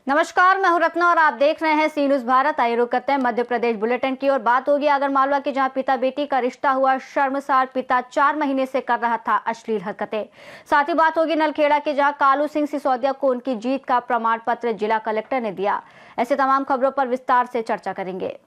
नमस्कार, मैं हूं रत्ना और आप देख रहे हैं सी न्यूज भारत। आइए रुक करते हैं मध्य प्रदेश बुलेटिन की और बात होगी आगरमालवा की, जहां पिता बेटी का रिश्ता हुआ शर्मसार। पिता 4 महीने से कर रहा था अश्लील हरकतें। साथ ही बात होगी नलखेड़ा की, जहां कालू सिंह सिसोदिया को उनकी जीत का प्रमाण पत्र जिला कलेक्टर ने दिया। ऐसे तमाम खबरों पर विस्तार से चर्चा करेंगे।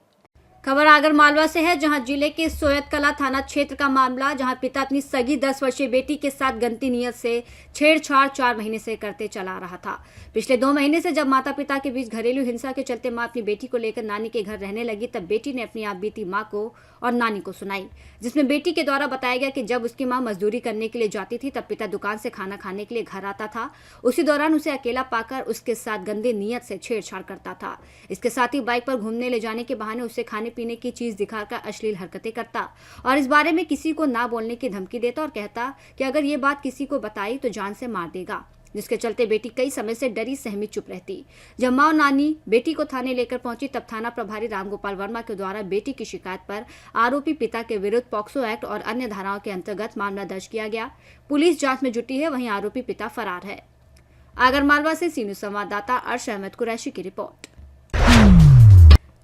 खबर आगरमालवा से है, जहां जिले के सोयतकला थाना क्षेत्र का मामला, जहां पिता अपनी सगी 10 वर्षीय बेटी के साथ गंदी नीयत से छेड़छाड़ 4 महीने से करते चला रहा था। पिछले 2 महीने से जब माता पिता के बीच घरेलू हिंसा के चलते मां अपनी बेटी को लेकर नानी के घर रहने लगी, तब बेटी ने अपनी आप बीती मां को और नानी को सुनाई, जिसमें बेटी के द्वारा बताया गया कि जब उसकी मां मजदूरी करने के लिए जाती थी, तब पिता दुकान से खाना खाने के लिए घर आता था। उसी दौरान उसे अकेला पाकर उसके साथ गंदे नीयत से छेड़छाड़ करता था। इसके साथ ही बाइक पर घूमने ले जाने के बहाने उसे खाने पीने की चीज दिखाकर अश्लील हरकतें करता और इस बारे में किसी को ना बोलने की धमकी देता और कहता कि अगर ये बात किसी को बताई तो जान से मार देगा, जिसके चलते बेटी कई समय से डरी सहमी चुप रहती। जब मां और नानी बेटी को थाने लेकर पहुंची, तब थाना प्रभारी रामगोपाल वर्मा के द्वारा बेटी की शिकायत पर आरोपी पिता के विरुद्ध पॉक्सो एक्ट और अन्य धाराओं के अंतर्गत मामला दर्ज किया गया। पुलिस जांच में जुटी है, वहीं आरोपी पिता फरार है। आगरमालवा से सी न्यूज संवाददाता अर्श अहमद कुरैशी की रिपोर्ट।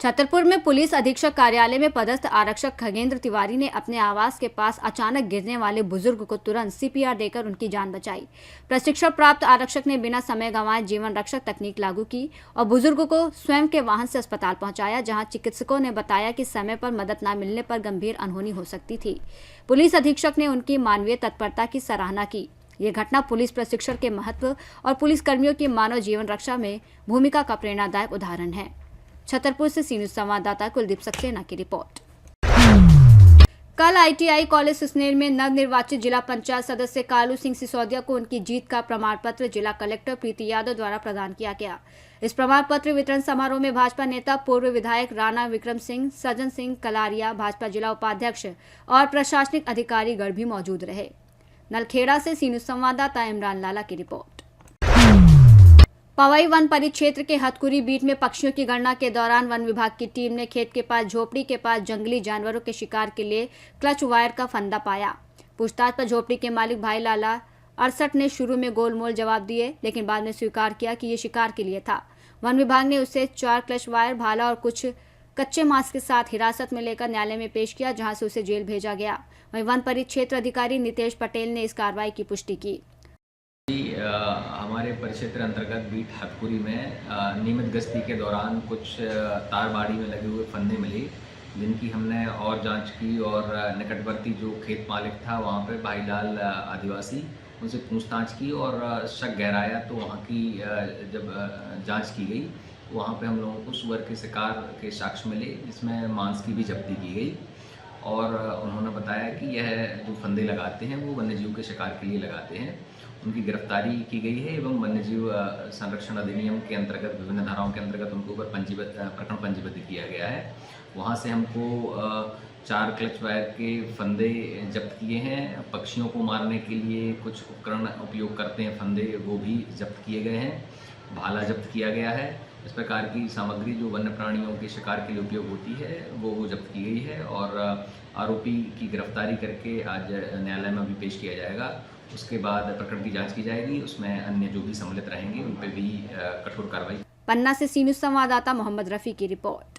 छतरपुर में पुलिस अधीक्षक कार्यालय में पदस्थ आरक्षक खगेंद्र तिवारी ने अपने आवास के पास अचानक गिरने वाले बुजुर्ग को तुरंत सीपीआर देकर उनकी जान बचाई। प्रशिक्षण प्राप्त आरक्षक ने बिना समय गंवाए जीवन रक्षक तकनीक लागू की और बुजुर्ग को स्वयं के वाहन से अस्पताल पहुंचाया, जहां चिकित्सकों ने बताया कि समय पर मदद न मिलने पर गंभीर अनहोनी हो सकती थी। पुलिस अधीक्षक ने उनकी मानवीय तत्परता की सराहना की। ये घटना पुलिस प्रशिक्षण के महत्व और पुलिस कर्मियों की मानव जीवन रक्षा में भूमिका का प्रेरणादायक उदाहरण है। छतरपुर से सी न्यूज संवाददाता कुलदीप सक्सेना की रिपोर्ट। कल आईटीआई कॉलेज सुसनेर में नवनिर्वाचित जिला पंचायत सदस्य कालू सिंह सिसोदिया को उनकी जीत का प्रमाण पत्र जिला कलेक्टर प्रीति यादव द्वारा प्रदान किया गया। इस प्रमाण पत्र वितरण समारोह में भाजपा नेता पूर्व विधायक राणा विक्रम सिंह, सज्जन सिंह कलारिया, भाजपा जिला उपाध्यक्ष और प्रशासनिक अधिकारीगण भी मौजूद रहे। नलखेड़ा से सी न्यूज संवाददाता इमरान लाला की रिपोर्ट। पवई वन परिक्षेत्र के हथकुरी बीट में पक्षियों की गणना के दौरान वन विभाग की टीम ने खेत के पास झोपड़ी के पास जंगली जानवरों के शिकार के लिए क्लच वायर का फंदा पाया। पूछताछ पर झोपड़ी के मालिक भाई लाला 68 ने शुरू में गोलमोल जवाब दिए, लेकिन बाद में स्वीकार किया कि ये शिकार के लिए था। वन विभाग ने उसे 4 क्लच वायर, भाला और कुछ कच्चे मांस के साथ हिरासत में लेकर न्यायालय में पेश किया, जहां से उसे जेल भेजा गया। वहीं वन परिक्षेत्र अधिकारी नितेश पटेल ने इस कार्रवाई की पुष्टि की। हमारे परिक्षेत्र अंतर्गत बीट हथकुरी में नियमित गश्ती के दौरान कुछ तारबाड़ी में लगे हुए फंदे मिले, जिनकी हमने और जांच की और निकटवर्ती जो खेत मालिक था वहाँ पे भाईलाल आदिवासी, उनसे पूछताछ की और शक गहराया तो वहाँ की जब जांच की गई, वहाँ पे हम लोगों को सुअर के शिकार के साक्ष्य मिले, जिसमें मांस की भी जब्ती की गई और उन्होंने बताया कि यह जो फंदे लगाते हैं वो वन्यजीव के शिकार के लिए लगाते हैं। उनकी गिरफ्तारी की गई है एवं वन्यजीव संरक्षण अधिनियम के अंतर्गत विभिन्न धाराओं के अंतर्गत उनके ऊपर प्रकरण पंजीबद्ध किया गया है। वहाँ से हमको 4 क्लच वायर के फंदे जब्त किए हैं। पक्षियों को मारने के लिए कुछ उपकरण उपयोग करते हैं फंदे, वो भी जब्त किए गए हैं। भाला जब्त किया गया है। इस प्रकार की सामग्री जो वन्य प्राणियों के शिकार के लिए उपयोग होती है वो जब्त की गई है और आरोपी की गिरफ्तारी करके आज न्यायालय में भी पेश किया जाएगा। उसके बाद प्रकरण की जांच की जाएगी, उसमें अन्य जो भी सम्मिलित रहेंगे उन पे भी कठोर कार्रवाई। पन्ना से सी न्यूज संवाददाता मोहम्मद रफी की रिपोर्ट।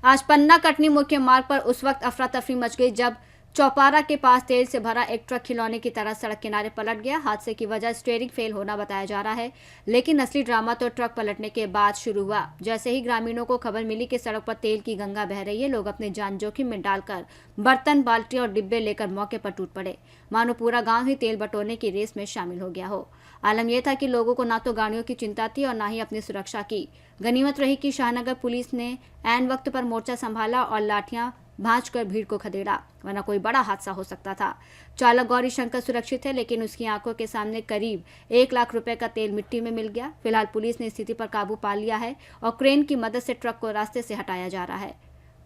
आज पन्ना कटनी मुख्य मार्ग पर उस वक्त अफरा तफरी मच गई जब चौपारा के पास तेल से भरा एक ट्रक खिलौने की तरह सड़क किनारे पलट गया। हादसे की वजह स्टीयरिंग फेल होना बताया जा रहा है, लेकिन असली ड्रामा तो ट्रक पलटने के बाद शुरू हुआ। जैसे ही ग्रामीणों को खबर मिली कि सड़क पर तेल की गंगा बह रही है, लोग अपनी जान जोखिम में डालकर बर्तन, बाल्टी और डिब्बे लेकर मौके पर टूट पड़े, मानो पूरा गाँव ही तेल बटोरने की रेस में शामिल हो गया हो। आलम यह था कि लोगों को ना तो गाड़ियों की चिंता थी और ना ही अपनी सुरक्षा की। गनीमत रही कि शाहनगर पुलिस ने ऐन वक्त पर मोर्चा संभाला और लाठियां भांज कर भीड़ को खदेड़ा, वरना कोई बड़ा हादसा हो सकता था। चालक गौरी शंकर सुरक्षित है, लेकिन उसकी आंखों के सामने करीब 1 लाख रुपए का तेल मिट्टी में मिल गया। फिलहाल पुलिस ने स्थिति पर काबू पा लिया है और क्रेन की मदद से ट्रक को रास्ते से हटाया जा रहा है।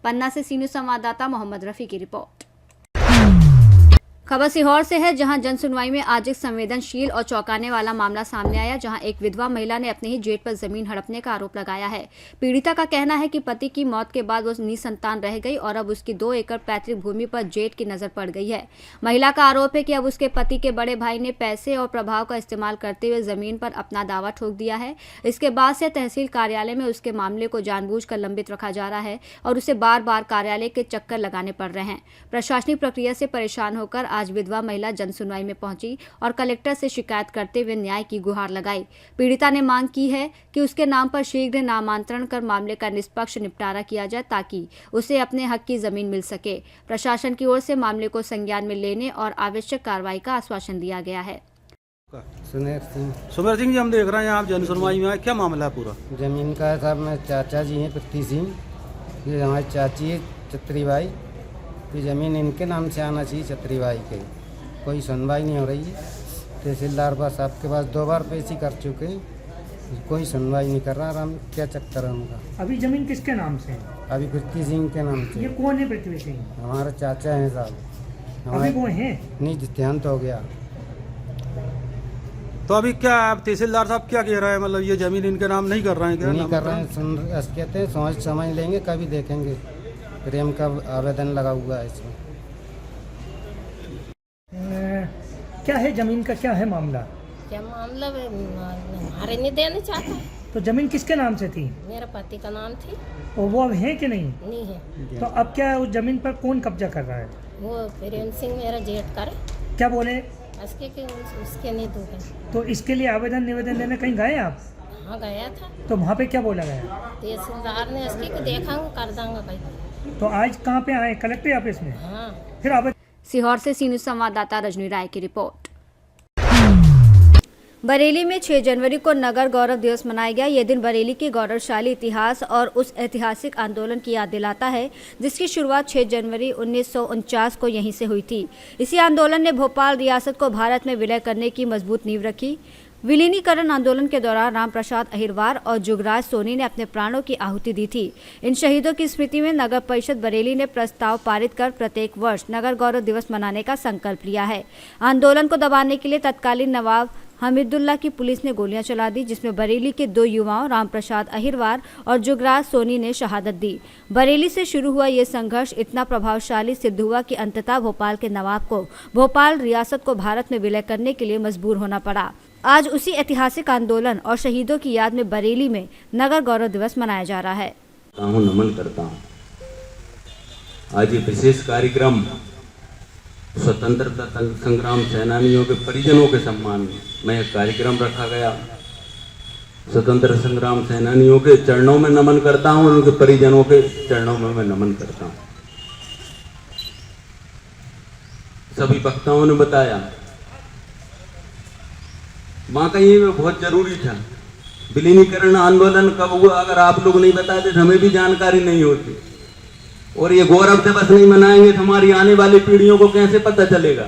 पन्ना से सी न्यूज संवाददाता मोहम्मद रफी की रिपोर्ट। खबर सीहोर से है, जहां जनसुनवाई में आज एक संवेदनशील और चौंकाने वाला मामला सामने आया, जहां एक विधवा महिला ने अपने ही जेठ पर जमीन हड़पने का आरोप लगाया है। पीड़िता का कहना है कि पति की मौत के बाद वो निसंतान रह गई और अब उसकी 2 एकड़ पैतृक भूमि पर जेठ की नजर पड़ गई है। महिला का आरोप है कि अब उसके पति के बड़े भाई ने पैसे और प्रभाव का इस्तेमाल करते हुए जमीन पर अपना दावा ठोक दिया है। इसके बाद से तहसील कार्यालय में उसके मामले को जानबूझकर लंबित रखा जा रहा है और उसे बार बार कार्यालय के चक्कर लगाने पड़ रहे हैं। प्रशासनिक प्रक्रिया से परेशान होकर आज विधवा महिला जनसुनवाई में पहुंची और कलेक्टर से शिकायत करते हुए न्याय की गुहार लगाई। पीड़िता ने मांग की है कि उसके नाम पर शीघ्र नामांतरण कर मामले का निष्पक्ष निपटारा किया जाए ताकि उसे अपने हक की जमीन मिल सके। प्रशासन की ओर से मामले को संज्ञान में लेने और आवश्यक कार्रवाई का आश्वासन दिया गया है। सुमेर सिंह जी, हम देख रहे हैं आप जनसुनवाई में आए, क्या मामला है पूरा? जमीन का है साहब, मैं चाचा जी हैं पृथ्वी सिंह, ये हमारी चाची है छत्री बाई। ये ज़मीन इनके नाम से आना चाहिए, छत्री बाई के। कोई सुनवाई नहीं हो रही है। तहसीलदार बस आपके पास 2 बार पेशी कर चुके हैं, कोई सुनवाई नहीं कर रहा। हम क्या चक्कर है उनका? अभी जमीन किसके नाम से है? अभी पृथ्वी सिंह के नाम से। ये कौन है पृथ्वी सिंह? हमारे चाचा हैं साहब। अभी वो हैं? नहीं, देहांत हो गया। तो अभी क्या आप तहसीलदार साहब क्या कह रहे हैं? मतलब ये जमीन इनके नाम नहीं कर रहे हैं क्या? नहीं कर रहे हैं, कहते हैं सोच समझ लेंगे, कभी देखेंगे। प्रेम का आवेदन लगा हुआ है इसमें। क्या है जमीन का, क्या है मामला? क्या मामला हमारे नहीं देना चाहता। तो जमीन किसके नाम से थी? मेरा पति का नाम थी। और वो अब है कि नहीं? नहीं है। तो अब क्या उस जमीन पर कौन कब्जा कर रहा है? वो प्रेम सिंह मेरा जेठ करे। क्या बोले? उसके के उसके नहीं दूंगे। तो इसके लिए आवेदन निवेदन देने कहीं गए आप? हाँ गया था। तो वहाँ पे क्या बोला गया? तहसीलदार ने उसके को देखांगा कर देंगे भाई। तो आज कहाँ पे आए? कलेक्टर ऑफिस में? हाँ। फिर आवेदन। सीहोर से सी न्यूज़ संवाददाता रजनी राय की रिपोर्ट। बरेली में 6 जनवरी को नगर गौरव दिवस मनाया गया। ये दिन बरेली के गौरवशाली इतिहास और उस ऐतिहासिक आंदोलन की याद दिलाता है जिसकी शुरुआत 6 जनवरी 1949 को यहीं से हुई थी। इसी आंदोलन ने भोपाल रियासत को भारत में विलय करने की मजबूत नींव रखी। विलीनीकरण आंदोलन के दौरान राम प्रसाद अहिरवार और जुगराज सोनी ने अपने प्राणों की आहुति दी थी। इन शहीदों की स्मृति में नगर परिषद बरेली ने प्रस्ताव पारित कर प्रत्येक वर्ष नगर गौरव दिवस मनाने का संकल्प लिया है। आंदोलन को दबाने के लिए तत्कालीन नवाब हमीदुल्ला की पुलिस ने गोलियां चला दी, जिसमें बरेली के 2 युवाओं राम प्रसाद अहिरवार और जुगराज सोनी ने शहादत दी। बरेली से शुरू हुआ ये संघर्ष इतना प्रभावशाली सिद्ध हुआ कि अंततः भोपाल के नवाब को भोपाल रियासत को भारत में विलय करने के लिए मजबूर होना पड़ा। आज उसी ऐतिहासिक आंदोलन और शहीदों की याद में बरेली में नगर गौरव दिवस मनाया जा रहा है। नमन करता हूँ। आज ये विशेष कार्यक्रम स्वतंत्रता संग्राम सेनानियों के परिजनों के सम्मान में एक कार्यक्रम रखा गया। स्वतंत्र संग्राम सेनानियों के चरणों में नमन करता हूँ, उनके परिजनों के चरणों में मैं नमन करता हूँ। सभी वक्ताओं ने बताया, वाकई में बहुत जरूरी था। विलीनीकरण आंदोलन कब हुआ, अगर आप लोग नहीं बताते तो हमें भी जानकारी नहीं होती। और ये गौरव दिवस नहीं मनाएंगे तो हमारी आने वाली पीढ़ियों को कैसे पता चलेगा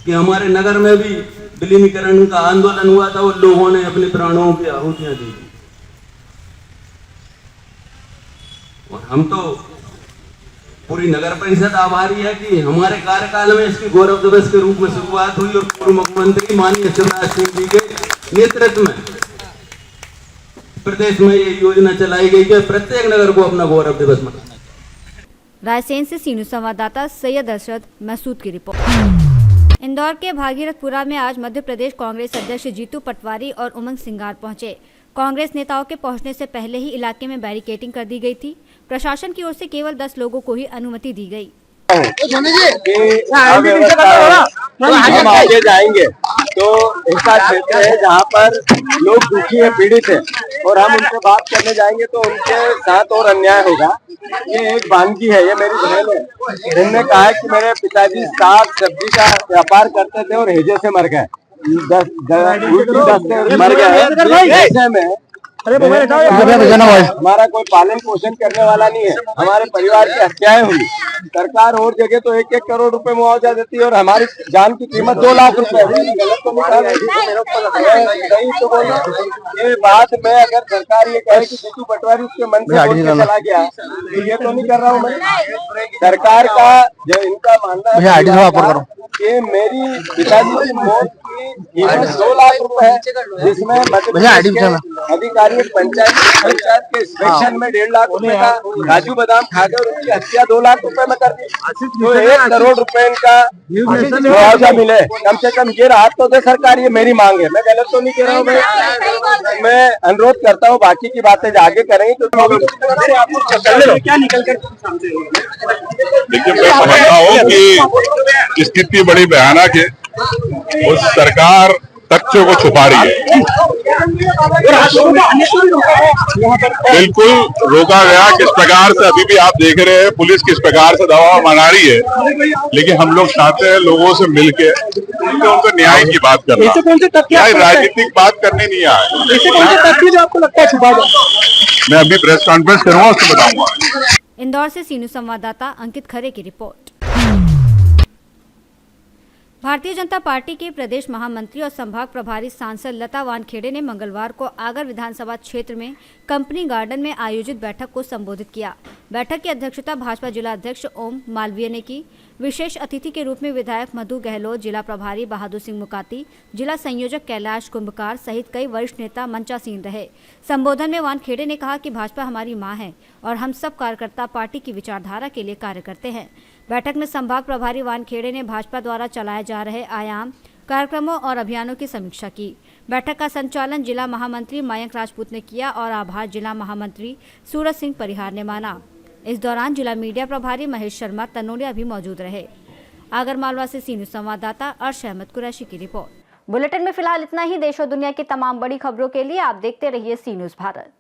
कि हमारे नगर में भी विलीनीकरण का आंदोलन हुआ था और लोगों ने अपने प्राणों की आहुतियां दी थी। और हम तो पूरी नगर परिषद आभारी है कि हमारे कार्यकाल में इसकी गौरव दिवस के रूप में शुरुआत हुई और पूर्व मुख्यमंत्री माननीय शिवराज सिंह जी के नेतृत्व में प्रदेश में ये योजना चलाई गई कि प्रत्येक नगर को अपना गौरव दिवस मनाना। रायसेन से सी न्यूज़ संवाददाता सैयद अरशद महसूद की रिपोर्ट। इंदौर के भागीरथपुरा में आज मध्य प्रदेश कांग्रेस अध्यक्ष जीतू पटवारी और उमंग सिंगार पहुंचे। कांग्रेस नेताओं के पहुंचने से पहले ही इलाके में बैरिकेडिंग कर दी गई थी। प्रशासन की ओर से केवल 10 लोगों को ही अनुमति दी गई। हम आगे जाएंगे तो ऐसा क्षेत्र है जहाँ पर लोग दुखी है, पीड़ित है, और हम उनसे बात करने जाएंगे तो उनके साथ और अन्याय होगा। ये एक वानगी है, ये मेरी बहन है। इनने कहा है कि मेरे पिताजी साग सब्जी का व्यापार करते थे और हैजे से मर गए, 10 मर गए। ऐसे में हमारा कोई पालन पोषण करने वाला नहीं है। हमारे परिवार की हत्याएं हुई, सरकार और जगह तो 1-1 करोड़ रुपए मुआवजा देती है और हमारी जान की कीमत 2 लाख रुपए। गलत तो नहीं तो बोलो ये बात में, अगर सरकार ये कहे कि जीतू पटवारी उसके मन से चला गया तो ये तो नहीं कर रहा हूँ मैं। सरकार का जो इनका मानना है कि मेरी पिताजी की मौत की कीमत 2 लाख रुपए है, जिसमें मध्य प्रदेश के अधिकारी पंचायत के इंस्पेक्शन में 1.5 लाख रुपए का काजू बादाम खाकर उनकी हत्या 2 लाख रुपए में कर दी। तो 1 करोड़ रुपए का मुआवजा मिले कम से कम, ये राहत तो दे सरकार, ये मेरी मांग है। मैं गलत तो नहीं कह रहा हूँ भाई, मैं अनुरोध करता हूँ, बाकी की बातें आगे करेंगे क्योंकि क्या निकल कर। देखिए, मैं समझता हूँ कि स्थिति बड़ी भयानक है और सरकार तथ्यों को छुपा रही है। बिल्कुल रोका गया किस प्रकार से, अभी भी आप देख रहे हैं पुलिस किस प्रकार से दबाव बना रही है, लेकिन हम लोग चाहते हैं लोगों से मिलके उनको न्याय की बात करना, राजनीतिक बात करने नहीं आए। जो आपको लगता है छुपा जाए, मैं अभी प्रेस कॉन्फ्रेंस करूंगा, उसको बताऊंगा। इंदौर से सीनू संवाददाता अंकित खरे की रिपोर्ट। भारतीय जनता पार्टी के प्रदेश महामंत्री और संभाग प्रभारी सांसद लता वानखेड़े ने मंगलवार को आगर विधानसभा क्षेत्र में कंपनी गार्डन में आयोजित बैठक को संबोधित किया। बैठक की अध्यक्षता भाजपा जिला अध्यक्ष ओम मालवीय ने की। विशेष अतिथि के रूप में विधायक मधु गहलोत, जिला प्रभारी बहादुर सिंह मुकाती, जिला संयोजक कैलाश कुंभकार सहित कई वरिष्ठ नेता मंचासीन रहे। संबोधन में वानखेड़े ने कहा कि भाजपा हमारी मां है और हम सब कार्यकर्ता पार्टी की विचारधारा के लिए कार्य करते हैं। बैठक में संभाग प्रभारी वानखेड़े ने भाजपा द्वारा चलाए जा रहे आयाम कार्यक्रमों और अभियानों की समीक्षा की। बैठक का संचालन जिला महामंत्री मयंक राजपूत ने किया और आभार जिला महामंत्री सूरज सिंह परिहार ने माना। इस दौरान जिला मीडिया प्रभारी महेश शर्मा तनोलिया भी मौजूद रहे। आगरमालवा से सीनू संवाददाता अर्श अहमद कुरैशी की रिपोर्ट। बुलेटिन में फिलहाल इतना ही। देश और दुनिया की तमाम बड़ी खबरों के लिए आप देखते रहिए सी न्यूज़ भारत।